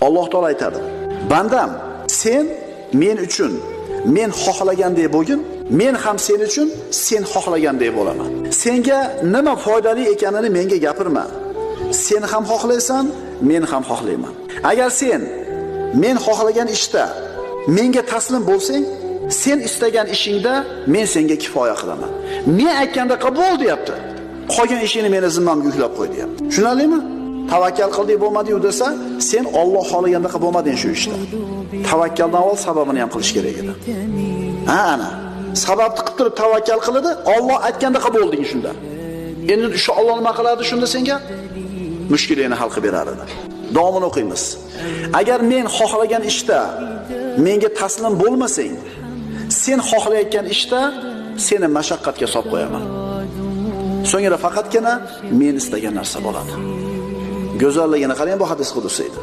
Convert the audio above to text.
Alloh taolo aytadi: "Bandam, sen men uchun men xohlagandek bo'lgin, men ham sen uchun sen xohlagandek bo'laman. Senga nima foydali ekanini menga gapirma. Sen ham xohlaysan, men ham xohlayman. Agar sen men xohlagan ishda menga taslim bo'lsang, sen istagan ishingda men senga kifoya qilaman. Men aytganda qabul deyapti. Qolgan ishini meni zimmamga yuklab qo'y deyapti. Tushunarlimi? Tavakkal qildik bo'lmadi-yu desa, sen Alloh xohlaganda qilib bo'lmading shu ishda. Tavakkaldan avval sababini ham qilish kerak edi. Ana, sababni qilib turib tavakkal qiladi, Alloh aytganda qilib bo'lding shunda. Endi shu Alloh nima qiladi shunda senga? Mushkulingni hal qilib berar edi. Davomini o'qiymiz. Agar men xohlagan ishda menga taslim bo'lmasang, sen xohlayotgan ishda seni mashaqqatga solib qo'yaman. So'ngra faqatgina men istagan narsa bo'ladi. Go'zalligini qarang bu hadis qudusiydi.